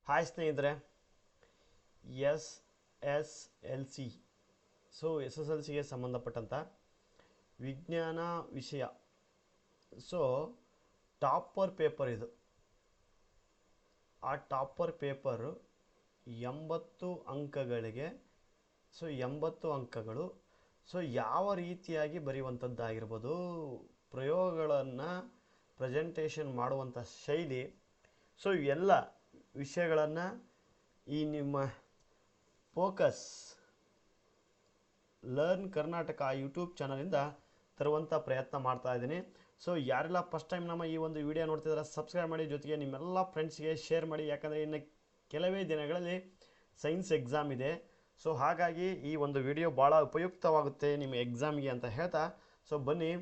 Hi ಸ್ನೇಹಿತರೆ, S S L C S S L ಸಿಗೆ ಸಂಬಂಧಪಟ್ಟಂಥ ವಿಜ್ಞಾನ ವಿಷಯ. ಸೊ ಟಾಪರ್ ಪೇಪರ್ ಇದು. ಆ ಟಾಪರ್ ಪೇಪರು 80 ಅಂಕಗಳಿಗೆ. 80 ಅಂಕಗಳು. ಯಾವ ರೀತಿಯಾಗಿ ಬರೆಯುವಂಥದ್ದಾಗಿರ್ಬೋದು, ಪ್ರಯೋಗಗಳನ್ನು ಪ್ರೆಸೆಂಟೇಷನ್ ಮಾಡುವಂಥ ಶೈಲಿ, ಇವೆಲ್ಲ ವಿಷಯಗಳನ್ನು ಈ ನಿಮ್ಮ ಫೋಕಸ್ ಲರ್ನ್ ಕರ್ನಾಟಕ ಯೂಟ್ಯೂಬ್ ಚಾನಲಿಂದ ತರುವಂಥ ಪ್ರಯತ್ನ ಮಾಡ್ತಾ ಇದ್ದೀನಿ. ಯಾರೆಲ್ಲ ಫಸ್ಟ್ ಟೈಮ್ ನಮ್ಮ ಈ ಒಂದು ವಿಡಿಯೋ ನೋಡ್ತಿದ್ದಾರೆ ಸಬ್ಸ್ಕ್ರೈಬ್ ಮಾಡಿ, ಜೊತೆಗೆ ನಿಮ್ಮೆಲ್ಲ ಫ್ರೆಂಡ್ಸ್ಗೆ ಶೇರ್ ಮಾಡಿ. ಯಾಕಂದರೆ ಇನ್ನು ಕೆಲವೇ ದಿನಗಳಲ್ಲಿ ಸೈನ್ಸ್ ಎಕ್ಸಾಮ್ ಇದೆ. ಹಾಗಾಗಿ ಈ ಒಂದು ವಿಡಿಯೋ ಭಾಳ ಉಪಯುಕ್ತವಾಗುತ್ತೆ ನಿಮ್ಮ ಎಕ್ಸಾಮ್ಗೆ ಅಂತ ಹೇಳ್ತಾ ಬನ್ನಿ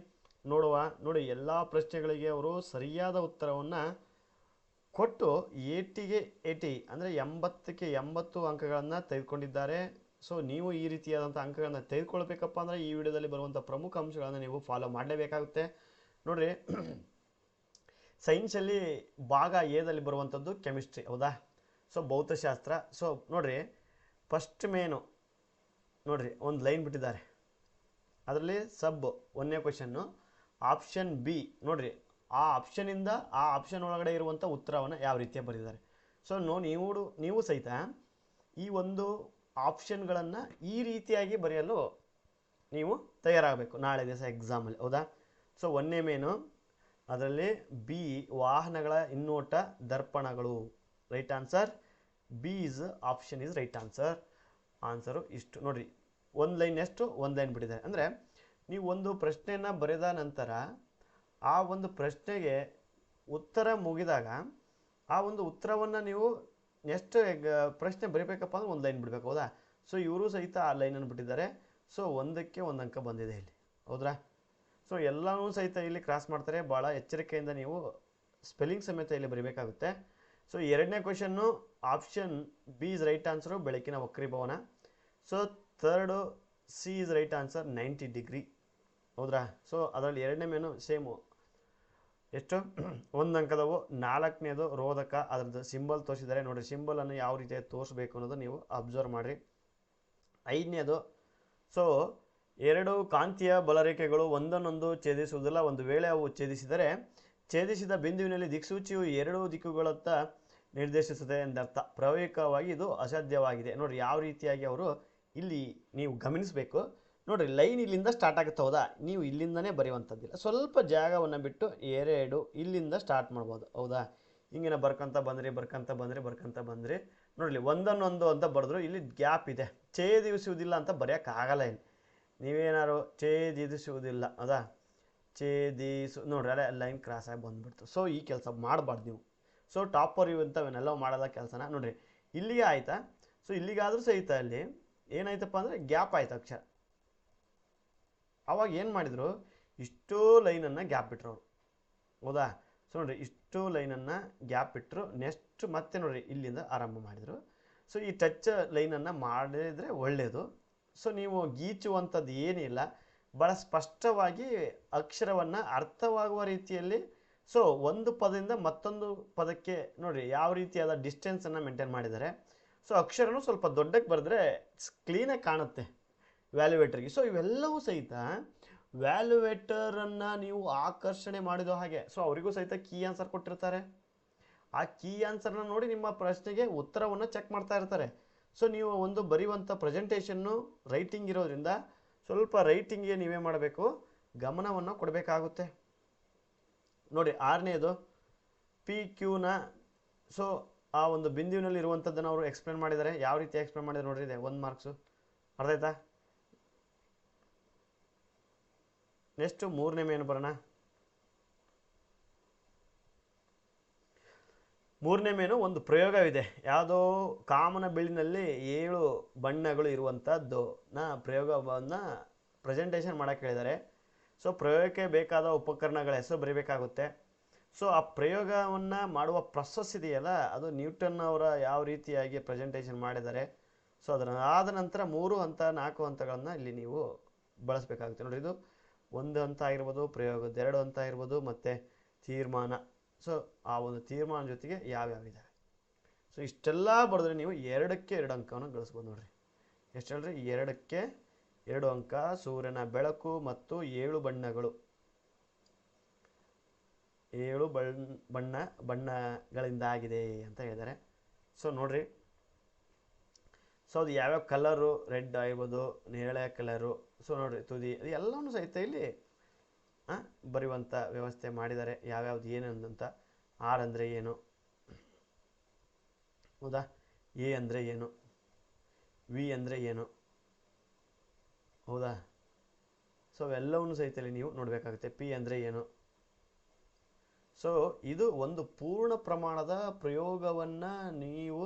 ನೋಡುವ. ನೋಡಿ, ಎಲ್ಲ ಪ್ರಶ್ನೆಗಳಿಗೆ ಅವರು ಸರಿಯಾದ ಉತ್ತರವನ್ನು ಕೊಟ್ಟು 80ಗೆ 80 ಅಂದರೆ 80ಕ್ಕೆ 80 ಅಂಕಗಳನ್ನು ತೆಗೆದುಕೊಂಡಿದ್ದಾರೆ. ನೀವು ಈ ರೀತಿಯಾದಂಥ ಅಂಕಗಳನ್ನು ತೆಗೆದುಕೊಳ್ಬೇಕಪ್ಪ ಅಂದರೆ ಈ ವಿಡಿಯೋದಲ್ಲಿ ಬರುವಂಥ ಪ್ರಮುಖ ಅಂಶಗಳನ್ನು ನೀವು ಫಾಲೋ ಮಾಡಲೇಬೇಕಾಗುತ್ತೆ. ನೋಡಿರಿ, ಸೈನ್ಸಲ್ಲಿ ಭಾಗ ಎದಲ್ಲಿ ಬರುವಂಥದ್ದು ಕೆಮಿಸ್ಟ್ರಿ, ಹೌದಾ? ಭೌತಶಾಸ್ತ್ರ. ನೋಡಿರಿ, ಫಸ್ಟ್ ಮೇನು ನೋಡಿರಿ, ಒಂದು ಲೈನ್ ಬಿಟ್ಟಿದ್ದಾರೆ. ಅದರಲ್ಲಿ ಒಂದನೇ ಕ್ವೆಶನ್ನು ಆಪ್ಷನ್ ಬಿ. ನೋಡಿರಿ, ಆ ಆಪ್ಷನಿಂದ ಆ ಆಪ್ಷನ್ ಒಳಗಡೆ ಇರುವಂಥ ಉತ್ತರವನ್ನು ಯಾವ ರೀತಿಯಾಗಿ ಬರೆದಿದ್ದಾರೆ. ನೀವು ಸಹಿತ ಈ ಒಂದು ಆಪ್ಷನ್ಗಳನ್ನು ಈ ರೀತಿಯಾಗಿ ಬರೆಯಲು ನೀವು ತಯಾರಾಗಬೇಕು ನಾಳೆ ದಿವಸ ಎಕ್ಸಾಮಲ್ಲಿ, ಹೌದಾ? ಒಂದನೇ ಮೇನು ಅದರಲ್ಲಿ ಬಿ, ವಾಹನಗಳ ಹಿನ್ನೋಟ ದರ್ಪಣಗಳು, right answer. B option is right answer. Answer ಇಷ್ಟು. ನೋಡಿರಿ, ಒಂದು ಲೈನ್ ಒಂದು ಲೈನ್ ಬಿಟ್ಟಿದ್ದಾರೆ. ಅಂದರೆ ನೀವು ಒಂದು ಪ್ರಶ್ನೆಯನ್ನು ಬರೆದ ನಂತರ ಆ ಒಂದು ಪ್ರಶ್ನೆಗೆ ಉತ್ತರ ಮುಗಿದಾಗ ಆ ಒಂದು ಉತ್ತರವನ್ನು ನೀವು ನೆಕ್ಸ್ಟ್ ಪ್ರಶ್ನೆ ಬರೀಬೇಕಪ್ಪ ಅಂದ್ರೆ ಒಂದು ಲೈನ್ ಬಿಡಬೇಕು, ಹೌದಾ? ಇವರು ಸಹಿತ ಆ ಲೈನನ್ನು ಬಿಟ್ಟಿದ್ದಾರೆ. ಒಂದಕ್ಕೆ ಒಂದು ಅಂಕ ಬಂದಿದೆ ಇಲ್ಲಿ, ಹೌದ್ರಾ? ಎಲ್ಲನೂ ಸಹಿತ ಇಲ್ಲಿ ಕ್ರಾಸ್ ಮಾಡ್ತಾರೆ. ಭಾಳ ಎಚ್ಚರಿಕೆಯಿಂದ ನೀವು ಸ್ಪೆಲ್ಲಿಂಗ್ ಸಮೇತ ಇಲ್ಲಿ ಬರೀಬೇಕಾಗುತ್ತೆ. ಎರಡನೇ question option B is right answer, ಬೆಳಕಿನ ವಕ್ರೀಭವನ. Third C is right answer, 90 degree, ಹೌದ್ರಾ? ಅದರಲ್ಲಿ ಎರಡನೇ ಮೇನು ಸೇಮು, ಎಷ್ಟು ಒಂದು ಅಂಕದವು. ನಾಲ್ಕನೇದು ರೋಧಕ, ಅದರದ್ದು ಸಿಂಬಲ್ ತೋರಿಸಿದ್ದಾರೆ. ನೋಡಿರಿ, ಸಿಂಬಲನ್ನು ಯಾವ ರೀತಿಯಾಗಿ ತೋರಿಸ್ಬೇಕು ಅನ್ನೋದು ನೀವು ಅಬ್ಸರ್ವ್ ಮಾಡಿರಿ. ಐದನೇದು, ಎರಡು ಕಾಂತೀಯ ಬಲರೇಖೆಗಳು ಒಂದನ್ನೊಂದು ಛೇದಿಸುವುದಿಲ್ಲ. ಒಂದು ವೇಳೆ ಅವು ಛೇದಿಸಿದರೆ ಛೇದಿಸಿದ ಬಿಂದುವಿನಲ್ಲಿ ದಿಕ್ಸೂಚಿಯು ಎರಡೂ ದಿಕ್ಕುಗಳತ್ತ ನಿರ್ದೇಶಿಸುತ್ತದೆ ಎಂದರ್ಥ. ಪ್ರಾಯೋಗಿಕವಾಗಿ ಇದು ಅಸಾಧ್ಯವಾಗಿದೆ. ನೋಡಿರಿ, ಯಾವ ರೀತಿಯಾಗಿ ಅವರು ಇಲ್ಲಿ ನೀವು ಗಮನಿಸಬೇಕು. ನೋಡಿರಿ, ಲೈನ್ ಇಲ್ಲಿಂದ ಸ್ಟಾರ್ಟ್ ಆಗುತ್ತೆ, ಹೌದಾ? ನೀವು ಇಲ್ಲಿಂದನೇ ಬರೆಯುವಂಥದ್ದಿಲ್ಲ. ಸ್ವಲ್ಪ ಜಾಗವನ್ನು ಬಿಟ್ಟು ಎರಡು ಇಲ್ಲಿಂದ ಸ್ಟಾರ್ಟ್ ಮಾಡ್ಬೋದು, ಹೌದಾ? ಹಿಂಗೆ ಬರ್ಕೊಂತ ಬಂದ್ರಿ. ನೋಡಲಿ, ಒಂದನ್ನೊಂದು ಅಂತ ಬರೆದ್ರು. ಇಲ್ಲಿ ಗ್ಯಾಪ್ ಇದೆ, ಛೇದಿಸುವುದಿಲ್ಲ ಅಂತ ಬರೆಯೋಕ್ಕಾಗಲ್ಲ. ಇಲ್ಲಿ ನೀವೇನಾದ್ರು ಛೇದಿಸುವುದಿಲ್ಲ, ಹೌದಾ? ನೋಡ್ರಿ, ಅಲ್ಲೇ ಲೈನ್ ಕ್ರಾಸ್ ಆಗಿ ಬಂದ್ಬಿಡ್ತು. ಈ ಕೆಲಸ ಮಾಡಬಾರ್ದು ನೀವು. ಟಾಪರ್ ಇವಂಥವನ್ನೆಲ್ಲ ಮಾಡೋದ ಕೆಲಸನ. ನೋಡಿರಿ, ಇಲ್ಲಿಗೆ ಆಯಿತಾ? ಇಲ್ಲಿಗಾದರೂ ಸಹಿತ ಅಲ್ಲಿ ಏನಾಯ್ತಪ್ಪ ಅಂದರೆ ಗ್ಯಾಪ್ ಆಯ್ತು ಅಕ್ಷರ. ಅವಾಗ ಏನು ಮಾಡಿದರು, ಇಷ್ಟೋ ಲೈನನ್ನು ಗ್ಯಾಪ್ ಬಿಟ್ಟರು ಅವರು, ಹೌದಾ? ನೋಡಿರಿ, ಇಷ್ಟು ಲೈನನ್ನು ಗ್ಯಾಪ್ ಬಿಟ್ಟರು. ನೆಕ್ಸ್ಟ್ ಮತ್ತೆ ನೋಡಿರಿ, ಇಲ್ಲಿಂದ ಆರಂಭ ಮಾಡಿದರು. ಈ ಟಚ್ ಲೈನನ್ನು ಮಾಡಿದರೆ ಒಳ್ಳೆಯದು. ನೀವು ಗೀಚುವಂಥದ್ದು ಏನಿಲ್ಲ, ಭಾಳ ಸ್ಪಷ್ಟವಾಗಿ ಅಕ್ಷರವನ್ನು ಅರ್ಥವಾಗುವ ರೀತಿಯಲ್ಲಿ ಒಂದು ಪದದಿಂದ ಮತ್ತೊಂದು ಪದಕ್ಕೆ ನೋಡಿರಿ ಯಾವ ರೀತಿಯಾದ ಡಿಸ್ಟೆನ್ಸನ್ನು ಮೇಂಟೈನ್ ಮಾಡಿದ್ದಾರೆ. ಅಕ್ಷರನೂ ಸ್ವಲ್ಪ ದೊಡ್ಡಕ್ಕೆ ಬರೆದ್ರೆ ಕ್ಲೀನಾಗಿ ಕಾಣುತ್ತೆ ವ್ಯಾಲ್ಯುವೇಟರ್ಗೆ. ಇವೆಲ್ಲವೂ ಸಹಿತ ವ್ಯಾಲ್ಯುವೇಟರನ್ನು ನೀವು ಆಕರ್ಷಣೆ ಮಾಡಿದ ಹಾಗೆ. ಅವರಿಗೂ ಸಹಿತ ಕೀ ಆನ್ಸರ್ ಕೊಟ್ಟಿರ್ತಾರೆ. ಆ ಕೀ ಆನ್ಸರ್ನ ನೋಡಿ ನಿಮ್ಮ ಪ್ರಶ್ನೆಗೆ ಉತ್ತರವನ್ನು ಚೆಕ್ ಮಾಡ್ತಾ ಇರ್ತಾರೆ. ನೀವು ಒಂದು ಬರೆಯುವಂಥ ಪ್ರೆಸೆಂಟೇಷನ್ನು ರೈಟಿಂಗ್ ಇರೋದ್ರಿಂದ ಸ್ವಲ್ಪ ರೈಟಿಂಗ್ಗೆ ನೀವೇ ಮಾಡಬೇಕು, ಗಮನವನ್ನು ಕೊಡಬೇಕಾಗುತ್ತೆ. ನೋಡಿ, ಆರನೇದು ಪಿ ಕ್ಯೂನ ಆ ಒಂದು ಬಿಂದುವಿನಲ್ಲಿ ಇರುವಂಥದ್ದನ್ನು ಅವರು ಎಕ್ಸ್ಪ್ಲೇನ್ ಮಾಡಿದ್ದಾರೆ. ಯಾವ ರೀತಿ ಎಕ್ಸ್ಪ್ಲೇನ್ ಮಾಡಿದ್ದಾರೆ ನೋಡ್ರಿ, ಇದೆ 1 ಮಾರ್ಕ್ಸು. ಅರ್ಥ ಆಯ್ತಾ? ನೆಕ್ಸ್ಟು ಮೂರನೇ ಮೇನು ಬರೋಣ. ಮೂರನೇ ಮೇನು ಒಂದು ಪ್ರಯೋಗವಿದೆ. ಯಾವುದೋ ಕಾಮನ ಬಿಲ್ಲಿನಲ್ಲಿ 7 ಬಣ್ಣಗಳು ಇರುವಂಥದ್ದು ಪ್ರಯೋಗವನ್ನು ಪ್ರೆಸೆಂಟೇಷನ್ ಮಾಡೋಕ್ಕೆ ಹೇಳಿದ್ದಾರೆ. ಪ್ರಯೋಗಕ್ಕೆ ಬೇಕಾದ ಉಪಕರಣಗಳ ಹೆಸರು ಬರೀಬೇಕಾಗುತ್ತೆ. ಆ ಪ್ರಯೋಗವನ್ನು ಮಾಡುವ ಪ್ರೊಸೆಸ್ ಇದೆಯಲ್ಲ, ಅದು ನ್ಯೂಟನ್ ಅವರ ಯಾವ ರೀತಿಯಾಗಿ ಪ್ರೆಸೆಂಟೇಷನ್ ಮಾಡಿದ್ದಾರೆ. ಅದರಾದ ನಂತರ 3 ಹಂತ 4 ಹಂತಗಳನ್ನು ಇಲ್ಲಿ ನೀವು ಬಳಸಬೇಕಾಗುತ್ತೆ. ನೋಡಿರಿ, ಇದು 1 ಹಂತ ಆಗಿರ್ಬೋದು, ಪ್ರಯೋಗದ 2 ಹಂತ ಆಗಿರ್ಬೋದು, ಮತ್ತು ತೀರ್ಮಾನ. ಆ ಒಂದು ತೀರ್ಮಾನ ಜೊತೆಗೆ ಯಾವ್ಯಾವ ಇದ್ದಾವೆ. ಸೊ ಇಷ್ಟೆಲ್ಲ ಬರೆದ್ರೆ ನೀವು 2ಕ್ಕೆ 2 ಅಂಕವನ್ನು ಗಳಿಸ್ಬೋದು ನೋಡ್ರಿ. ಎಷ್ಟು ಹೇಳ್ರಿ? 2ಕ್ಕೆ 2 ಅಂಕ. ಸೂರ್ಯನ ಬೆಳಕು ಮತ್ತು 7 ಬಣ್ಣಗಳು, 7 ಬಣ್ಣಗಳಿಂದಾಗಿದೆ ಅಂತ ಹೇಳಿದ್ದಾರೆ. ಸೊ ನೋಡ್ರಿ, ಸೊ ಅದು ಯಾವ್ಯಾವ ಕಲರು, ರೆಡ್ ಆಗಿರ್ಬೋದು, ನೇರಳೆ ಕಲರು, ಸೊ ನೋಡ್ರಿ ತುದಿ, ಅದು ಎಲ್ಲವೂ ಸಹಿತ ಇಲ್ಲಿ ಬರೆಯುವಂಥ ವ್ಯವಸ್ಥೆ ಮಾಡಿದ್ದಾರೆ. ಯಾವ್ಯಾವ್ದು ಏನು ಅಂತ. ಆರ್ ಅಂದರೆ ಏನು, ಹೌದಾ? ಎ ಅಂದರೆ ಏನು, ವಿ ಅಂದರೆ ಏನು, ಹೌದಾ? ಸೊ ಅವೆಲ್ಲವನ್ನೂ ಸಹಿತ ಇಲ್ಲಿ ನೀವು ನೋಡಬೇಕಾಗುತ್ತೆ. ಪಿ ಅಂದರೆ ಏನು. ಸೊ ಇದು ಒಂದು ಪೂರ್ಣ ಪ್ರಮಾಣದ ಪ್ರಯೋಗವನ್ನು ನೀವು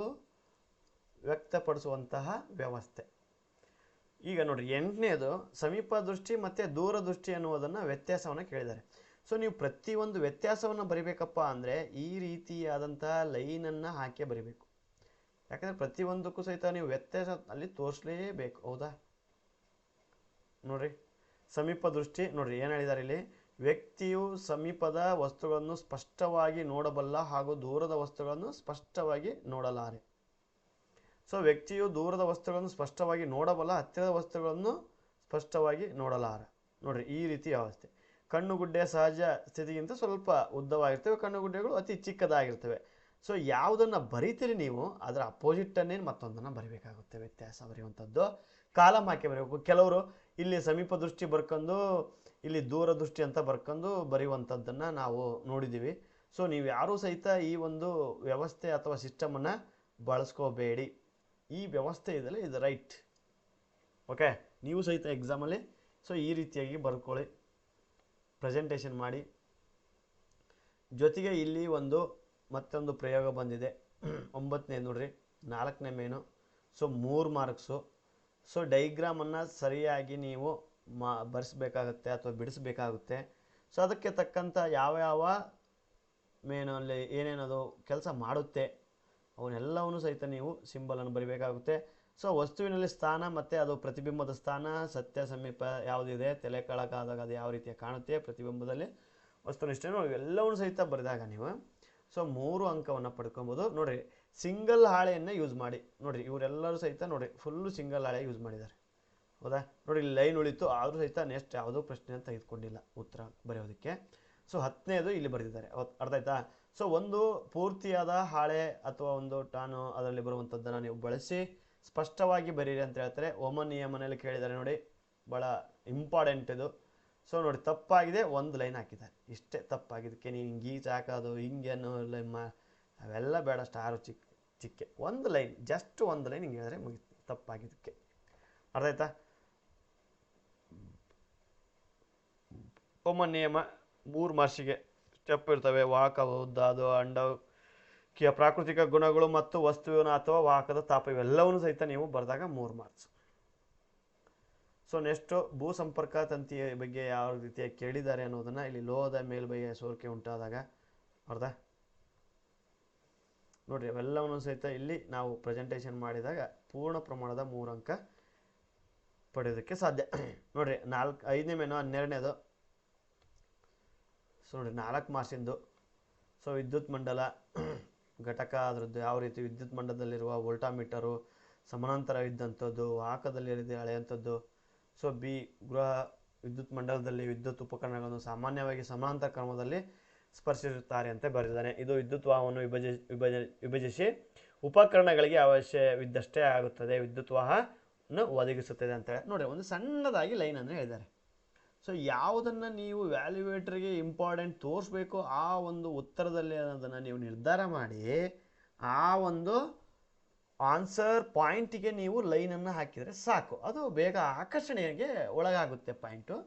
ವ್ಯಕ್ತಪಡಿಸುವಂತಹ ವ್ಯವಸ್ಥೆ. ಈಗ ನೋಡಿರಿ, 8ನೇದು ಸಮೀಪ ದೃಷ್ಟಿ ಮತ್ತು ದೂರದೃಷ್ಟಿ ಅನ್ನುವುದನ್ನು ವ್ಯತ್ಯಾಸವನ್ನು ಕೇಳಿದ್ದಾರೆ. ಸೊ ನೀವು ಪ್ರತಿಯೊಂದು ವ್ಯತ್ಯಾಸವನ್ನು ಬರಿಬೇಕಪ್ಪ ಅಂದರೆ ಈ ರೀತಿಯಾದಂತಹ ಲೈನನ್ನು ಹಾಕಿ ಬರಿಬೇಕು. ಯಾಕಂದರೆ ಪ್ರತಿಯೊಂದಕ್ಕೂ ಸಹಿತ ನೀವು ವ್ಯತ್ಯಾಸ ಅಲ್ಲಿ ತೋರಿಸಲೇಬೇಕು, ಹೌದಾ? ನೋಡ್ರಿ, ಸಮೀಪ ದೃಷ್ಟಿ ನೋಡ್ರಿ ಏನು ಹೇಳಿದ್ದಾರೆ ಇಲ್ಲಿ. ವ್ಯಕ್ತಿಯು ಸಮೀಪದ ವಸ್ತುಗಳನ್ನು ಸ್ಪಷ್ಟವಾಗಿ ನೋಡಬಲ್ಲ ಹಾಗೂ ದೂರದ ವಸ್ತುಗಳನ್ನು ಸ್ಪಷ್ಟವಾಗಿ ನೋಡಲಾರೆ. ಸೊ ವ್ಯಕ್ತಿಯು ದೂರದ ವಸ್ತುಗಳನ್ನು ಸ್ಪಷ್ಟವಾಗಿ ನೋಡಬಲ್ಲ, ಹತ್ತಿರದ ವಸ್ತುಗಳನ್ನು ಸ್ಪಷ್ಟವಾಗಿ ನೋಡಲಾರ. ನೋಡ್ರಿ, ಈ ರೀತಿ ವ್ಯವಸ್ಥೆ. ಕಣ್ಣುಗುಡ್ಡೆ ಸಹಜ ಸ್ಥಿತಿಗಿಂತ ಸ್ವಲ್ಪ ಉದ್ದವಾಗಿರ್ತವೆ, ಕಣ್ಣುಗುಡ್ಡೆಗಳು ಅತಿ ಚಿಕ್ಕದಾಗಿರ್ತವೆ. ಸೊ ಯಾವುದನ್ನು ಬರೀತೀರಿ ನೀವು ಅದರ ಅಪೋಸಿಟನ್ನೇ ಮತ್ತೊಂದನ್ನು ಬರೀಬೇಕಾಗುತ್ತೆ. ವ್ಯತ್ಯಾಸ ಬರೆಯುವಂಥದ್ದು ಕಾಲಮ್ ಹಾಕಿ ಬರೀಬೇಕು. ಕೆಲವರು ಇಲ್ಲಿ ಸಮೀಪ ದೃಷ್ಟಿ ಬರ್ಕೊಂಡು ಇಲ್ಲಿ ದೂರದೃಷ್ಟಿ ಅಂತ ಬರ್ಕೊಂಡು ಬರೆಯುವಂಥದ್ದನ್ನು ನಾವು ನೋಡಿದ್ದೀವಿ. ಸೊ ನೀವು ಯಾರೂ ಸಹಿತ ಈ ಒಂದು ವ್ಯವಸ್ಥೆ ಅಥವಾ ಸಿಸ್ಟಮನ್ನು ಬಳಸ್ಕೋಬೇಡಿ. ಈ ವ್ಯವಸ್ಥೆ ಇದೆಯಲ್ಲ, ಇದು ರೈಟ್. ಓಕೆ, ನೀವು ಸಹಿತ ಎಕ್ಸಾಮಲ್ಲಿ ಸೊ ಈ ರೀತಿಯಾಗಿ ಬರ್ಕೊಳ್ಳಿ, ಪ್ರೆಸೆಂಟೇಷನ್ ಮಾಡಿ. ಜೊತೆಗೆ ಇಲ್ಲಿ ಮತ್ತೊಂದು ಪ್ರಯೋಗ ಬಂದಿದೆ. 9ನೇ ನೋಡ್ರಿ, 4ನೇ ಮೇನು. So 3 marks. ಸೊ ಡೈಗ್ರಾಮನ್ನು ಸರಿಯಾಗಿ ನೀವು ಬರೆಸಬೇಕಾಗುತ್ತೆ ಅಥವಾ ಬಿಡಿಸಬೇಕಾಗುತ್ತೆ. ಸೊ ಅದಕ್ಕೆ ತಕ್ಕಂಥ ಯಾವ ಮೇನಲ್ಲಿ ಏನೇನದು ಕೆಲಸ ಮಾಡುತ್ತೆ ಅವನ್ನೆಲ್ಲವನ್ನೂ ಸಹಿತ ನೀವು ಸಿಂಬಲನ್ನು ಬರಿಬೇಕಾಗುತ್ತೆ. ಸೊ ವಸ್ತುವಿನಲ್ಲಿ ಸ್ಥಾನ ಮತ್ತು ಅದು ಪ್ರತಿಬಿಂಬದ ಸ್ಥಾನ, ಸತ್ಯ ಸಮೀಪ ಯಾವುದಿದೆ, ತಲೆ ಕೆಳಗಾದಾಗ ಅದು ಯಾವ ರೀತಿಯ ಕಾಣುತ್ತೆ, ಪ್ರತಿಬಿಂಬದಲ್ಲಿ ವಸ್ತುನಿಷ್ಠ ಎಲ್ಲವನ್ನೂ ಸಹಿತ ಬರೆದಾಗ ನೀವು ಸೊ 3 ಅಂಕವನ್ನು ಪಡ್ಕೊಬೋದು. ನೋಡಿರಿ, ಸಿಂಗಲ್ ಹಾಳೆಯನ್ನು ಯೂಸ್ ಮಾಡಿ. ನೋಡಿರಿ, ಇವರೆಲ್ಲರೂ ಸಹಿತ ನೋಡಿರಿ ಫುಲ್ಲು ಸಿಂಗಲ್ ಹಾಳೆ ಯೂಸ್ ಮಾಡಿದ್ದಾರೆ, ಹೌದಾ? ನೋಡಿ, ಲೈನ್ ಉಳಿತು, ಆದರೂ ಸಹಿತ ನೆಕ್ಸ್ಟ್ ಯಾವುದೋ ಪ್ರಶ್ನೆಯನ್ನು ತೆಗೆದುಕೊಂಡಿಲ್ಲ ಉತ್ತರ ಬರೆಯೋದಕ್ಕೆ. ಸೊ 10ನೇದು ಇಲ್ಲಿ ಬರೆದಿದ್ದಾರೆ, ಅರ್ಥ ಆಯ್ತಾ? ಸೊ ಒಂದು ಪೂರ್ತಿಯಾದ ಹಾಳೆ ಅಥವಾ ಒಂದು ಟಾನು ಅದರಲ್ಲಿ ಬರುವಂಥದ್ದನ್ನು ನೀವು ಬಳಸಿ ಸ್ಪಷ್ಟವಾಗಿ ಬರೀರಿ ಅಂತ ಹೇಳ್ತಾರೆ. ಓಮನ್ ನಿಯಮನಲ್ಲಿ ಕೇಳಿದ್ದಾರೆ ನೋಡಿ, ಭಾಳ ಇಂಪಾರ್ಟೆಂಟ್ ಇದು. ಸೊ ನೋಡಿ, ತಪ್ಪಾಗಿದೆ, ಒಂದು ಲೈನ್ ಹಾಕಿದ್ದಾರೆ, ಇಷ್ಟೇ ತಪ್ಪಾಗಿದ್ದಕ್ಕೆ. ನೀವು ಹಿಂಗೆ ಗೀಚ್ ಹಾಕೋದು ಹಿಂಗೇನು ಅವೆಲ್ಲ ಬೇಡ, ಸ್ಟಾರು ಚಿಕ್ಕೆ ಒಂದು ಲೈನ್, ಜಸ್ಟ್ ಒಂದು ಲೈನ್ ಹಿಂಗೆ ಹೇಳಿದ್ರೆ ಮುಗಿತು ತಪ್ಪಾಗಿದ್ದಕ್ಕೆ, ಅರ್ಥ ಆಯ್ತಾ? ಓಮನ್ ನಿಯಮ 3 ಮಾರ್ಕ್ಸಿಗೆ ಸ್ಟೆಪ್ ಇರ್ತವೆ. ವಾಹಕ ಉದ್ದ, ಅದು ಅಂಡಕಿಯ ಪ್ರಾಕೃತಿಕ ಗುಣಗಳು ಮತ್ತು ವಸ್ತುವಿನ ಅಥವಾ ವಾಹಕದ ತಾಪ, ಇವೆಲ್ಲವನ್ನೂ ಸಹಿತ ನೀವು ಬರೆದಾಗ 3 ಮಾರ್ಕ್ಸ್. ಸೊ ನೆಕ್ಸ್ಟು ಭೂ ಸಂಪರ್ಕ ತಂತಿಯ ಬಗ್ಗೆ ಯಾವ ರೀತಿಯಾಗಿ ಕೇಳಿದ್ದಾರೆ ಅನ್ನೋದನ್ನು ಇಲ್ಲಿ ಲೋಹದ ಮೇಲ್ಬೈಯ ಸೋರಿಕೆ ಉಂಟಾದಾಗ ಅರ್ಧ ನೋಡಿರಿ, ಅವೆಲ್ಲವನ್ನೂ ಸಹಿತ ಇಲ್ಲಿ ನಾವು ಪ್ರೆಸೆಂಟೇಷನ್ ಮಾಡಿದಾಗ ಪೂರ್ಣ ಪ್ರಮಾಣದ 3 ಅಂಕ ಪಡೆಯೋದಕ್ಕೆ ಸಾಧ್ಯ. ನೋಡಿರಿ, 5ನೇ ಮೇನು 12ನೇದು. ಸೊ ನೋಡಿ, 4 ಮಾರ್ಕ್ಸಿಂದು. ಸೊ ವಿದ್ಯುತ್ ಮಂಡಲ ಘಟಕ, ಅದರದ್ದು ಯಾವ ರೀತಿ ವಿದ್ಯುತ್ ಮಂಡಲದಲ್ಲಿರುವ ವೋಲ್ಟಾಮೀಟರು, ಸಮಾನಾಂತರ ಇದ್ದಂಥದ್ದು, ವಾಹಕದಲ್ಲಿ ಅಳೆಯುವಂಥದ್ದು. ಸೊ ಬಿ, ಗೃಹ ವಿದ್ಯುತ್ ಮಂಡಲದಲ್ಲಿ ವಿದ್ಯುತ್ ಉಪಕರಣಗಳನ್ನು ಸಾಮಾನ್ಯವಾಗಿ ಸಮಾನಾಂತರ ಕ್ರಮದಲ್ಲಿ ಸ್ಪರ್ಶಿಸುತ್ತಾರೆ ಅಂತ ಬರೆದಿದ್ದಾನೆ. ಇದು ವಿದ್ಯುತ್ ವಾಹವನ್ನು ವಿಭಜಿಸಿ ಉಪಕರಣಗಳಿಗೆ ಅವಶ್ಯವಿದ್ದಷ್ಟೇ ಆಗುತ್ತದೆ, ವಿದ್ಯುತ್ ವಾಹನ ಒದಗಿಸುತ್ತದೆ ಅಂತ ಹೇಳಿ ನೋಡಿ, ಒಂದು ಸಣ್ಣದಾಗಿ ಲೈನನ್ನು ಹೇಳಿದ್ದಾರೆ. ಸೊ ಯಾವುದನ್ನು ನೀವು ವ್ಯಾಲ್ಯೂಯೇಟರ್ಗೆ ಇಂಪಾರ್ಟೆಂಟ್ ತೋರಿಸ್ಬೇಕು ಆ ಒಂದು ಉತ್ತರದಲ್ಲಿ ಅನ್ನೋದನ್ನು ನೀವು ನಿರ್ಧಾರ ಮಾಡಿ ಆ ಒಂದು ಆನ್ಸರ್ ಪಾಯಿಂಟಿಗೆ ನೀವು ಲೈನನ್ನು ಹಾಕಿದರೆ ಸಾಕು, ಅದು ಬೇಗ ಆಕರ್ಷಣೆಗೆ ಒಳಗಾಗುತ್ತೆ ಪಾಯಿಂಟು.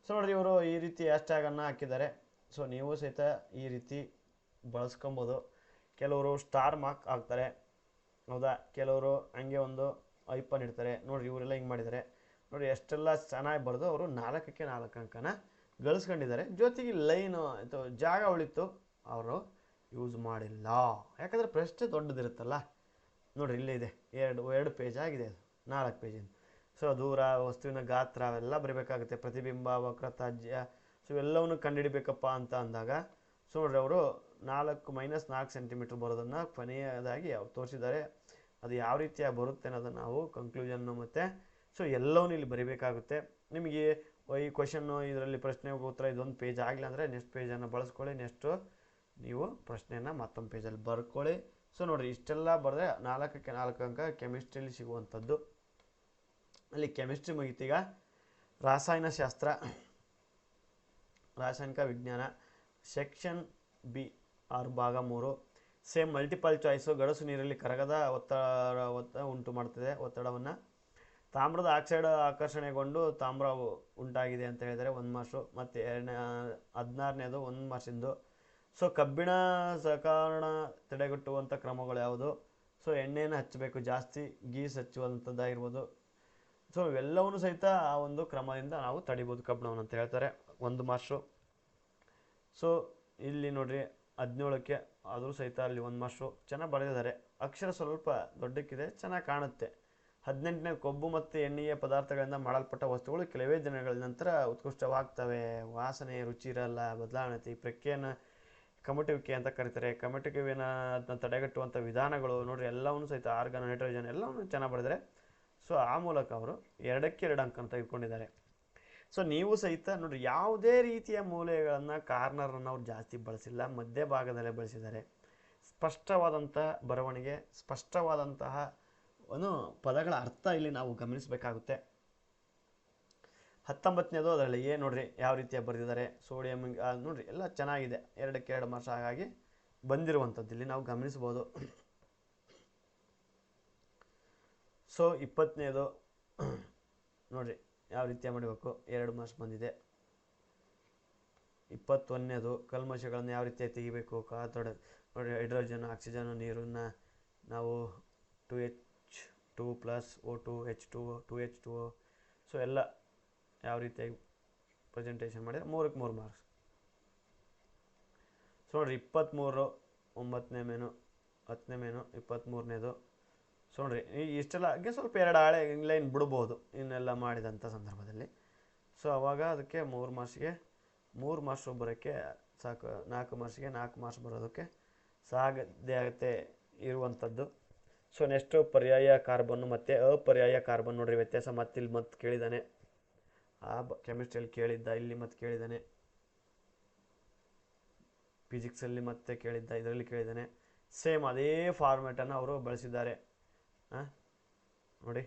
ಸೊ ನೋಡಿರಿ, ಇವರು ಈ ರೀತಿ ಹ್ಯಾಶ್ಟ್ಯಾಗನ್ನು ಹಾಕಿದ್ದಾರೆ. ಸೊ ನೀವು ಸಹಿತ ಈ ರೀತಿ ಬಳಸ್ಕೊಬೋದು. ಕೆಲವರು ಸ್ಟಾರ್ ಮಾರ್ಕ್ ಹಾಕ್ತಾರೆ, ಹೌದಾ? ಕೆಲವರು ಹಂಗೆ ಒಂದು ಐಪನ್ ಇಡ್ತಾರೆ. ನೋಡಿರಿ, ಇವರೆಲ್ಲ ಹಿಂಗೆ ಮಾಡಿದ್ದಾರೆ. ನೋಡಿ, ಎಷ್ಟೆಲ್ಲ ಚೆನ್ನಾಗಿ ಬರೆದು ಅವರು 4ಕ್ಕೆ 4 ಅಂಕನ ಗಳಿಸ್ಕೊಂಡಿದ್ದಾರೆ. ಜೊತೆಗೆ ಲೈನು ಅಥವಾ ಜಾಗ ಉಳಿತು ಅವರು ಯೂಸ್ ಮಾಡಿಲ್ಲ, ಯಾಕಂದರೆ ಪ್ರಶ್ನೆ ದೊಡ್ಡದಿರುತ್ತಲ್ಲ. ನೋಡಿರಿ, ಇಲ್ಲೇ ಇದೆ, ಎರಡು ಪೇಜ್ ಆಗಿದೆ, ಅದು 4 ಪೇಜಿಂದ. ಸೊ ದೂರ, ವಸ್ತುವಿನ ಗಾತ್ರ ಅವೆಲ್ಲ ಬರೀಬೇಕಾಗುತ್ತೆ, ಪ್ರತಿಬಿಂಬ, ವಕ್ರತಾಜ್ಯ, ಸೊ ಇವೆಲ್ಲವನ್ನು ಕಂಡುಹಿಡಿಬೇಕಪ್ಪ ಅಂತ ಅಂದಾಗ ಸೊ ನೋಡ್ರಿ ಅವರು -4 ಸೆಂಟಿಮೀಟರ್ ಬರೋದನ್ನು ಕೊನೆಯದಾಗಿ ತೋರಿಸಿದ್ದಾರೆ. ಅದು ಯಾವ ರೀತಿಯಾಗಿ ಬರುತ್ತೆ ಅನ್ನೋದನ್ನು ನಾವು ಕನ್ಕ್ಲೂಷನ್ನು ಮತ್ತು ಸೊ ಎಲ್ಲವನ್ನೂ ಇಲ್ಲಿ ಬರೀಬೇಕಾಗುತ್ತೆ. ನಿಮಗೆ ಈ ಕ್ವಶನ್ನು ಇದರಲ್ಲಿ ಪ್ರಶ್ನೆ ಉತ್ತರ ಇದೊಂದು ಪೇಜ್ ಆಗಲಿಲ್ಲ ಅಂದರೆ ನೆಕ್ಸ್ಟ್ ಪೇಜನ್ನು ಬಳಸ್ಕೊಳ್ಳಿ. ನೆಕ್ಸ್ಟು ನೀವು ಪ್ರಶ್ನೆಯನ್ನು ಮತ್ತೊಂದು ಪೇಜಲ್ಲಿ ಬರ್ಕೊಳ್ಳಿ. ಸೊ ನೋಡಿರಿ, ಇಷ್ಟೆಲ್ಲ ಬರೆದ್ರೆ 4ಕ್ಕೆ 4 ಅಂಕ ಕೆಮಿಸ್ಟ್ರಿಯಲ್ಲಿ ಸಿಗುವಂಥದ್ದು. ಅಲ್ಲಿ ಕೆಮಿಸ್ಟ್ರಿ ಮುಗಿತೀಗ ರಾಸಾಯನಶಾಸ್ತ್ರ, ರಾಸಾಯನಿಕ ವಿಜ್ಞಾನ ಸೆಕ್ಷನ್ ಬಿ 6 ಭಾಗ 3 ಸೇಮ್ ಮಲ್ಟಿಪಲ್ ಚಾಯ್ಸು. ಗಡಸು ನೀರಲ್ಲಿ ಕರಗದ ಒತ್ತಡ ಉಂಟು ಮಾಡ್ತದೆ. ಒತ್ತಡವನ್ನು ತಾಮ್ರದ ಆಕ್ಸೈಡ್ ಆಕರ್ಷಣೆಗೊಂಡು ತಾಮ್ರ ಉಂಟಾಗಿದೆ ಅಂತ ಹೇಳಿದರೆ 1 ಮಾರ್ಕ್ಸು. ಮತ್ತು 16ನೇದು 1 ಮಾರ್ಕ್ಸಿಂದು. ಸೊ ಕಬ್ಬಿಣ ಸಕಾರಣ ತಡೆಗಟ್ಟುವಂಥ ಕ್ರಮಗಳು ಯಾವುದು? ಸೊ ಎಣ್ಣೆಯನ್ನು ಹಚ್ಚಬೇಕು ಜಾಸ್ತಿ, ಗೀಸ್ ಹಚ್ಚುವಂಥದ್ದಾಗಿರ್ಬೋದು. ಸೊ ಇವೆಲ್ಲವನ್ನೂ ಸಹಿತ ಆ ಒಂದು ಕ್ರಮದಿಂದ ನಾವು ತಡಿಬೋದು ಕಬ್ಬಿಣವನ್ನು ಅಂತ ಹೇಳ್ತಾರೆ. 1 ಮಾರ್ಕ್ಸು. ಸೊ ಇಲ್ಲಿ ನೋಡಿರಿ 17ಕ್ಕೆ ಆದರೂ ಸಹಿತ ಅಲ್ಲಿ 1 ಮಾರ್ಕ್ಸು. ಚೆನ್ನಾಗಿ ಬರೆದಿದ್ದಾರೆ. ಅಕ್ಷರ ಸ್ವಲ್ಪ ದೊಡ್ಡಕ್ಕಿದೆ, ಚೆನ್ನಾಗಿ ಕಾಣುತ್ತೆ. 18ನೇ ಕೊಬ್ಬು ಮತ್ತು ಎಣ್ಣೆಯ ಪದಾರ್ಥಗಳಿಂದ ಮಾಡಲ್ಪಟ್ಟ ವಸ್ತುಗಳು ಕೆಲವೇ ದಿನಗಳ ನಂತರ ಉತ್ಕೃಷ್ಟವಾಗ್ತವೆ. ವಾಸನೆ, ರುಚಿ ಇರಲ್ಲ, ಬದಲಾವಣೆ. ಈ ಪ್ರಕ್ರಿಯೆಯನ್ನು ಕಮಟುವಿಕೆ ಅಂತ ಕರೀತಾರೆ. ಕಮಟುವಿಕೆಯನ್ನು ತಡೆಗಟ್ಟುವಂಥ ವಿಧಾನಗಳು ನೋಡಿರಿ ಎಲ್ಲವನ್ನೂ ಸಹಿತ ಆರ್ಗಾನ್, ನೈಟ್ರೋಜನ್ ಎಲ್ಲವನ್ನೂ ಚೆನ್ನಾಗಿ ಬರೆದರೆ. ಸೊ ಆ ಮೂಲಕ ಅವರು 2ಕ್ಕೆ 2 ಅಂಕನ್ನು ತೆಗೆದುಕೊಂಡಿದ್ದಾರೆ. ಸೊ ನೀವು ಸಹಿತ ನೋಡಿರಿ, ಯಾವುದೇ ರೀತಿಯ ಮೂಲೆಗಳನ್ನು ಕಾರ್ನರನ್ನು ಅವ್ರು ಜಾಸ್ತಿ ಬಳಸಿಲ್ಲ, ಮಧ್ಯಭಾಗದಲ್ಲೇ ಬಳಸಿದ್ದಾರೆ. ಸ್ಪಷ್ಟವಾದಂತಹ ಬರವಣಿಗೆ, ಸ್ಪಷ್ಟವಾದಂತಹ ಒಂದು ಪದಗಳ ಅರ್ಥ ಇಲ್ಲಿ ನಾವು ಗಮನಿಸಬೇಕಾಗುತ್ತೆ. 19ನೇದು ಅದರಲ್ಲಿ ನೋಡಿರಿ ಯಾವ ರೀತಿಯಾಗಿ ಬರೆದಿದ್ದಾರೆ. ಸೋಡಿಯಂ ನೋಡಿರಿ ಎಲ್ಲ ಚೆನ್ನಾಗಿದೆ. 2ಕ್ಕೆ 2 ಮಾರ್ಕ್ಸ್ ಹಾಗಾಗಿ ಬಂದಿರುವಂಥದ್ದು ಇಲ್ಲಿ ನಾವು ಗಮನಿಸ್ಬೋದು. ಸೊ 20ನೇದು ನೋಡಿರಿ ಯಾವ ರೀತಿಯಾಗಿ ಮಾಡಬೇಕು, 2 ಮಾರ್ಕ್ಸ್ ಬಂದಿದೆ. 21ನೇದು ಕಲ್ಮಶಗಳನ್ನು ಯಾವ ರೀತಿಯಾಗಿ ತೆಗಿಬೇಕು. ನೋಡಿ ಹೈಡ್ರೋಜನ್, ಆಕ್ಸಿಜನ್, ನೀರನ್ನು ನಾವು 2H2+O2 H2O 2H2O ಸೊ ಎಲ್ಲ ಯಾವ ರೀತಿಯಾಗಿ ಪ್ರೆಸೆಂಟೇಷನ್ ಮಾಡಿದರೆ 3ಕ್ಕೆ 3 ಮಾರ್ಕ್ಸ್. ಸೊ ನೋಡಿರಿ 23 9ನೇ ಮೇನು, 10ನೇ ಮೇನು, 23ನೇದು. ಸೊ ನೋಡಿರಿ ಇಷ್ಟೆಲ್ಲ ಸ್ವಲ್ಪ 2 ಹಾಳೆ ಲೈನ್ ಬಿಡ್ಬೋದು ಇನ್ನೆಲ್ಲ ಮಾಡಿದಂಥ ಸಂದರ್ಭದಲ್ಲಿ. ಸೊ ಅವಾಗ ಅದಕ್ಕೆ 3 ಮಾರ್ಕ್ಸ್ಗೆ 3 ಮಾರ್ಕ್ಸ್ ಬರೋಕ್ಕೆ ಸಾಕು. 4 ಮಾರ್ಕ್ಸ್ಗೆ 4 ಮಾರ್ಕ್ಸ್ ಬರೋದಕ್ಕೆ ಸಾಧ್ಯತೆ ಇರುವಂಥದ್ದು. ಸೊ ನೆಕ್ಸ್ಟು ಪರ್ಯಾಯ ಕಾರ್ಬನ್ನು ಮತ್ತು ಅಪರ್ಯಾಯ ಕಾರ್ಬನ್. ನೋಡಿರಿ ವ್ಯತ್ಯಾಸ ಮತ್ತಿಲ್ಲಿ ಮತ್ತೆ ಕೇಳಿದ್ದಾನೆ. ಆ ಕೆಮಿಸ್ಟ್ರಿಯಲ್ಲಿ ಕೇಳಿದ್ದ, ಇಲ್ಲಿ ಮತ್ತೆ ಕೇಳಿದ್ದಾನೆ. ಫಿಸಿಕ್ಸಲ್ಲಿ ಮತ್ತೆ ಕೇಳಿದ್ದ, ಇದರಲ್ಲಿ ಕೇಳಿದ್ದಾನೆ. ಸೇಮ್ ಅದೇ ಫಾರ್ಮ್ಯಾಟನ್ನು ಅವರು ಬಳಸಿದ್ದಾರೆ. ನೋಡಿ,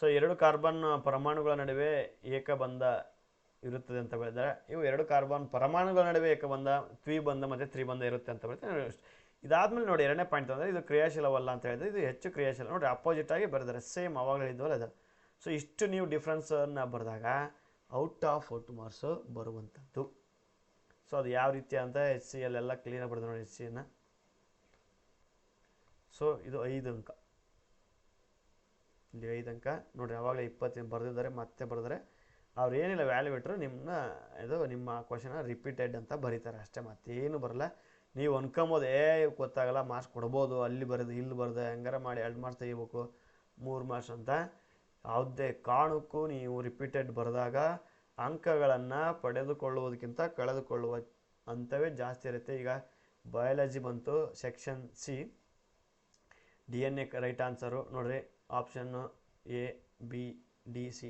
ಸೊ 2 ಕಾರ್ಬನ್ ಪರಮಾಣುಗಳ ನಡುವೆ ಏಕಬಂಧ ಇರುತ್ತದೆ ಅಂತ ಹೇಳಿದ್ದಾರೆ. ಇವು 2 ಕಾರ್ಬನ್ ಪರಮಾಣುಗಳ ನಡುವೆ ಏಕಬಂಧ, ದ್ವಿಬಂಧ ಮತ್ತು ತ್ರಿಬಂಧ ಇರುತ್ತೆ ಅಂತ ಹೇಳ್ತಾರೆ. ಇದಾದ್ಮೇಲೆ ನೋಡಿ 2ನೇ ಪಾಯಿಂಟ್ ಅಂದರೆ ಇದು ಕ್ರಿಯಾಶೀಲವಲ್ಲ ಅಂತ ಹೇಳಿದ್ರೆ ಇದು ಹೆಚ್ಚು ಕ್ರಿಯಾಶೀಲ. ನೋಡಿ ಅಪೋಸಿಟ್ ಆಗಿ ಬರೆದಾರೆ, ಸೇಮ್ ಅವಾಗ ಹೇಳಿದ್ವಲ್ಲ ಅದು. ಸೊ ಇಷ್ಟು ನೀವು ಡಿಫ್ರೆನ್ಸನ್ನು ಬರೆದಾಗ ಔಟ್ ಆಫ್ 2 ಮಾರ್ಕ್ಸು ಬರುವಂಥದ್ದು. ಸೊ ಅದು ಯಾವ ರೀತಿ ಅಂತ HCL ಎಲ್ಲ ಕ್ಲೀನಾಗಿ ಬರೆದು ನೋಡಿ HCಯನ್ನು. ಸೊ ಇದು 5 ಅಂಕ, ಇಲ್ಲಿ 5 ಅಂಕ ನೋಡಿರಿ. ಆವಾಗಲೇ 20 ಬರೆದಿದ್ದಾರೆ, ಮತ್ತೆ ಬರೆದರೆ ಅವ್ರು ಏನಿಲ್ಲ ವ್ಯಾಲ್ಯೂವೇಟ್ರು ನಿಮ್ಮ ಕ್ವಶನ ರಿಪೀಟೆಡ್ ಅಂತ ಬರೀತಾರೆ ಅಷ್ಟೇ, ಮತ್ತೇನು ಬರಲ್ಲ. ನೀವು ಅನ್ಕೊಂಬೋದು ಗೊತ್ತಾಗಲ್ಲ, ಮಾರ್ಕ್ಸ್ ಕೊಡ್ಬೋದು, ಅಲ್ಲಿ ಬರೆದು ಇಲ್ಲಿ ಬರೆದು ಹೆಂಗಾರ ಮಾಡಿ 2 ಮಾರ್ಕ್ಸ್ ತೆಗಿಬೇಕು 3 ಮಾರ್ಕ್ಸ್ ಅಂತ. ಯಾವುದೇ ಕಾರಣಕ್ಕೂ ನೀವು ರಿಪೀಟೆಡ್ ಬರೆದಾಗ ಅಂಕಗಳನ್ನು ಪಡೆದುಕೊಳ್ಳುವುದಕ್ಕಿಂತ ಕಳೆದುಕೊಳ್ಳುವ ಅಂಥವೇ ಜಾಸ್ತಿ ಇರುತ್ತೆ. ಈಗ ಬಯಾಲಜಿ ಬಂತು, section C DNA right answer ನೋಡಿರಿ. Option A B D C.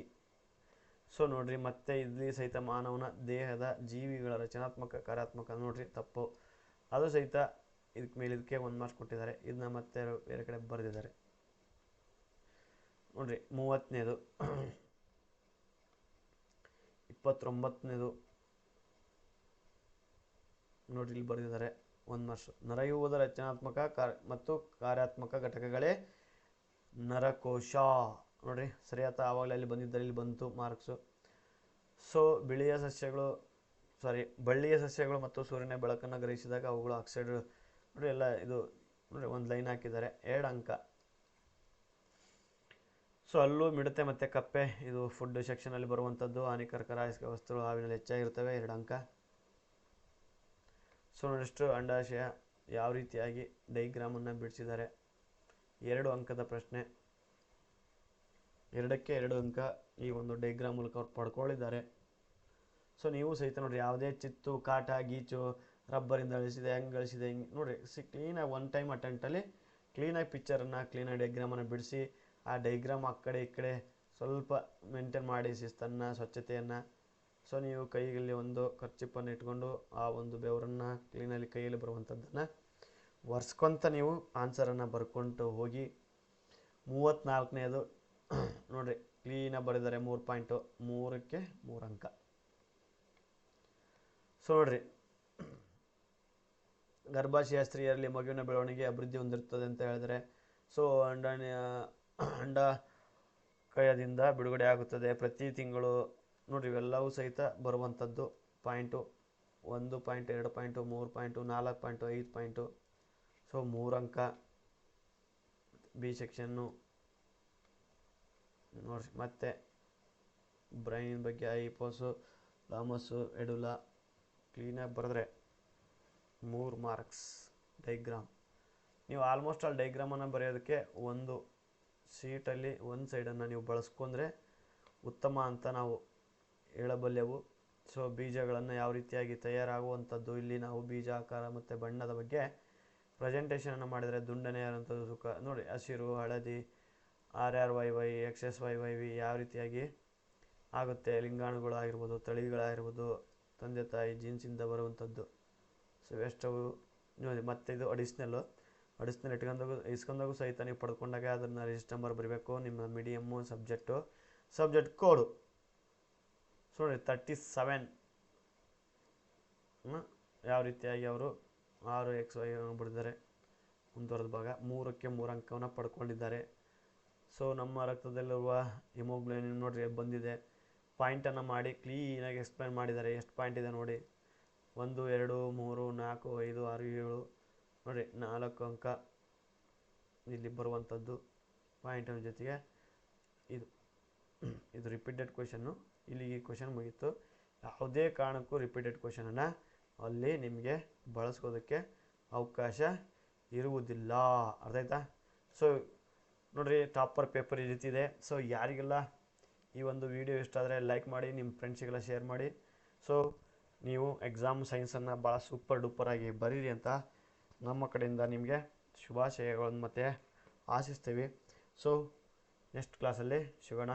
So ನೋಡಿರಿ ಮತ್ತೆ ಇಲ್ಲಿ ಸಹಿತ ಮಾನವನ ದೇಹದ ಜೀವಿಗಳ ರಚನಾತ್ಮಕ ಕಾರ್ಯಾತ್ಮಕ ನೋಡಿರಿ ತಪ್ಪು. ಅದು ಸಹಿತ ಇದಕ್ಕೆ ಮೇಲೆ ಇದಕ್ಕೆ 1 ಮಾರ್ಕ್ಸ್ ಕೊಟ್ಟಿದ್ದಾರೆ. ಇದನ್ನ ಮತ್ತೆ ಬೇರೆ ಕಡೆ ಬರೆದಿದ್ದಾರೆ ನೋಡಿರಿ. 30ನೇದು 29ನೇದು ನೋಡಿರಿ ಇಲ್ಲಿ ಬರೆದಿದ್ದಾರೆ 1 ಮಾರ್ಕ್ಸ್. ನರವ್ಯೂಹದ ರಚನಾತ್ಮಕ ಮತ್ತು ಕಾರ್ಯಾತ್ಮಕ ಘಟಕಗಳೇ ನರಕೋಶ. ನೋಡಿರಿ ಸರಿಯಾದ ಆವಾಗಲೇ ಅಲ್ಲಿ ಬಂದಿದ್ದಾರೆ, ಇಲ್ಲಿ ಬಂತು ಮಾರ್ಕ್ಸು. ಸೊ ಬಳ್ಳಿಯ ಸಸ್ಯಗಳು ಮತ್ತು ಸೂರ್ಯನ ಬೆಳಕನ್ನು ಗ್ರಹಿಸಿದಾಗ ಅವುಗಳು ಆಕ್ಸೈಡ್ ನೋಡಿ ಎಲ್ಲ ಇದು ನೋಡಿ 1 ಲೈನ್ ಹಾಕಿದ್ದಾರೆ, 2 ಅಂಕ. ಸೊ ಅಲ್ಲೂ ಮಿಡತೆ ಮತ್ತು ಕಪ್ಪೆ ಇದು ಫುಡ್ ಸೆಕ್ಷನಲ್ಲಿ ಬರುವಂಥದ್ದು. ಹಾನಿಕಾರಕ ರಾಸಾಯನಿಕ ವಸ್ತುಗಳು ಹಾವಿನಲ್ಲಿ ಹೆಚ್ಚಾಗಿರ್ತವೆ, 2 ಅಂಕ. ಸೊ ನೋಡಿಷ್ಟು ಅಂಡಾಶಯ ಯಾವ ರೀತಿಯಾಗಿ ಡೈಗ್ರಾಮನ್ನು ಬಿಡಿಸಿದ್ದಾರೆ, 2 ಅಂಕದ ಪ್ರಶ್ನೆ. 2ಕ್ಕೆ 2 ಅಂಕ ಈ ಒಂದು ಡೈಗ್ರಾಮ್ ಮೂಲಕ ಅವ್ರು ಪಡ್ಕೊಳ್ಳಿದ್ದಾರೆ. ಸೊ ನೀವು ಸಹಿತ ನೋಡಿರಿ, ಯಾವುದೇ ಚಿತ್ತು ಕಾಟ ಗೀಚು ರಬ್ಬರಿಂದ ಅಳಿಸಿದೆ ಹೆಂಗೆ ಅಳಿಸಿದೆ ಹಿಂಗೆ ನೋಡಿರಿ ಕ್ಲೀನಾಗಿ ಒನ್ ಟೈಮ್ ಅಟೆಂಪ್ಟಲ್ಲಿ ಕ್ಲೀನಾಗಿ ಪಿಕ್ಚರನ್ನು ಕ್ಲೀನಾಗಿ ಡೈಗ್ರಾಮನ್ನು ಬಿಡಿಸಿ ಆ ಡೈಗ್ರಾಮ್ ಆ ಕಡೆ ಈ ಕಡೆ ಸ್ವಲ್ಪ ಮೇಂಟೈನ್ ಮಾಡಿ ಶಿಸ್ತನ್ನು ಸ್ವಚ್ಛತೆಯನ್ನು. ಸೊ ನೀವು ಕೈಯಲ್ಲಿ ಒಂದು ಕರ್ಚಿಪ್ಪನ್ನು ಇಟ್ಕೊಂಡು ಆ ಒಂದು ಬೆವರನ್ನು ಕ್ಲೀನಲ್ಲಿ ಕೈಯಲ್ಲಿ ಬರುವಂಥದ್ದನ್ನು ಒರೆಸ್ಕೊತ ನೀವು ಆನ್ಸರನ್ನು ಬರ್ಕೊಳ್ತು ಹೋಗಿ. 34ನೇದು ನೋಡಿರಿ ಕ್ಲೀನಾಗಿ ಬರೆದಿದ್ದಾರೆ 3 ಪಾಯಿಂಟು, 3ಕ್ಕೆ 3 ಅಂಕ. ಸೊ ನೋಡಿರಿ, ಗರ್ಭಾಶಯ ಸ್ತ್ರೀಯರಲ್ಲಿ ಮಗುವಿನ ಬೆಳವಣಿಗೆ ಅಭಿವೃದ್ಧಿ ಹೊಂದಿರುತ್ತದೆ ಅಂತ ಹೇಳಿದರೆ, ಸೊ ಅಂಡಕಯದಿಂದ ಬಿಡುಗಡೆ ಆಗುತ್ತದೆ ಪ್ರತಿ ತಿಂಗಳು. ನೋಡಿರಿ ಇವೆಲ್ಲವೂ ಸಹಿತ ಬರುವಂಥದ್ದು point. 1 point, 2 point, 3 point, 4 point, 5 point. So 3 ಅಂಕ. ಬಿ ಸೆಕ್ಷನ್ನು ನೋಡಿರಿ, ಮತ್ತು ಬ್ರೈನ್ ಬಗ್ಗೆ ಐಪೋಸು ಲಾಮಸ್ಸು ಎಡುಲಾ ಕ್ಲೀನಾಗಿ ಬರೆದ್ರೆ 3 ಮಾರ್ಕ್ಸ್. ಡೈಗ್ರಾಮ್ ನೀವು ಆಲ್ಮೋಸ್ಟ್ ಆಲ್ ಡೈಗ್ರಾಮನ್ನು ಬರೆಯೋದಕ್ಕೆ ಒಂದು ಶೀಟಲ್ಲಿ ಒಂದು ಸೈಡನ್ನು ನೀವು ಬಳಸ್ಕೊಂಡ್ರೆ ಉತ್ತಮ ಅಂತ ನಾವು ಹೇಳಬಲ್ಲೆವು. ಸೊ ಬೀಜಗಳನ್ನು ಯಾವ ರೀತಿಯಾಗಿ ತಯಾರಾಗುವಂಥದ್ದು, ಇಲ್ಲಿ ನಾವು ಬೀಜ ಆಕಾರ ಮತ್ತು ಬಣ್ಣದ ಬಗ್ಗೆ ಪ್ರೆಸೆಂಟೇಷನನ್ನು ಮಾಡಿದರೆ ದುಂಡನೆ ಆದಂಥದ್ದು ಸುಖ ನೋಡಿ, ಹಸಿರು ಹಳದಿ RRYY XSYYV ಯಾವ ರೀತಿಯಾಗಿ ಆಗುತ್ತೆ, ಲಿಂಗಾಣುಗಳಾಗಿರ್ಬೋದು ತಳಿಗಳಾಗಿರ್ಬೋದು ತಂದೆ ತಾಯಿ ಜೀನ್ಸಿಂದ ಬರುವಂಥದ್ದು. ಸೊ ವೆಸ್ಟವು ನೋಡಿ, ಮತ್ತು ಇದು ಅಡಿಷ್ನಲ್ ಇಸ್ಕೊಂಡಾಗೂ ಸಹಿತ ನೀವು ಪಡ್ಕೊಂಡಾಗ ಅದನ್ನು ರಿಜಿಸ್ಟರ್ ನಂಬರ್ ಬರಬೇಕು, ನಿಮ್ಮ ಮೀಡಿಯಮ್ಮು ಸಬ್ಜೆಕ್ಟ್ ಕೋಡು. ಸೊ ನೋಡಿ 37 ಯಾವ ರೀತಿಯಾಗಿ ಅವರು 6XY ಬಿಡಿದ್ದಾರೆ ಮುಂದುವರೆದ ಭಾಗ. 3ಕ್ಕೆ 3 ಅಂಕವನ್ನು ಪಡ್ಕೊಂಡಿದ್ದಾರೆ. ಸೊ ನಮ್ಮ ರಕ್ತದಲ್ಲಿರುವ ಹಿಮೋಗ್ಲೋಬಿನ್ ನೋಡಿರಿ ಬಂದಿದೆ. ಪಾಯಿಂಟನ್ನು ಮಾಡಿ ಕ್ಲೀನಾಗಿ ಎಕ್ಸ್ಪ್ಲೈನ್ ಮಾಡಿದ್ದಾರೆ. ಎಷ್ಟು ಪಾಯಿಂಟ್ ಇದೆ ನೋಡಿ, 1 2 3 4 5 6 7 ನೋಡಿ 4 ಅಂಕ ಇಲ್ಲಿ ಬರುವಂಥದ್ದು ಪಾಯಿಂಟಿನ ಜೊತೆಗೆ. ಇದು ರಿಪೀಟೆಡ್ ಕ್ವೆಶನ್ನು. ಇಲ್ಲಿ ಈ ಕ್ವೆಶನ್ ಮುಗೀತು. ಯಾವುದೇ ಕಾರಣಕ್ಕೂ ರಿಪೀಟೆಡ್ ಕ್ವೆಶನನ್ನು ಅಲ್ಲಿ ನಿಮಗೆ ಬಳಸ್ಕೋದಕ್ಕೆ ಅವಕಾಶ ಇರುವುದಿಲ್ಲ. ಅರ್ಥ ಆಯ್ತಾ? ಸೊ ನೋಡಿರಿ, ಟಾಪರ್ ಪೇಪರ್ ಈ ರೀತಿ ಇದೆ. ಸೊ ಯಾರಿಗೆಲ್ಲ ಈ ಒಂದು ವಿಡಿಯೋ ಇಷ್ಟ ಆದರೆ ಲೈಕ್ ಮಾಡಿ, ನಿಮ್ಮ ಫ್ರೆಂಡ್ಸಿಗೆಲ್ಲ ಶೇರ್ ಮಾಡಿ. ಸೊ ನೀವು ಎಕ್ಸಾಮ್ ಸೈನ್ಸನ್ನು ಭಾಳ ಸೂಪರ್ ಡೂಪರಾಗಿ ಬರೀರಿ ಅಂತ ನಮ್ಮ ಕಡೆಯಿಂದ ನಿಮಗೆ ಶುಭಾಶಯಗಳನ್ನು ಮತ್ತು ಆಶಿಸ್ತೀವಿ. ಸೊ ನೆಕ್ಸ್ಟ್ ಕ್ಲಾಸಲ್ಲಿ ಸಿಗೋಣ.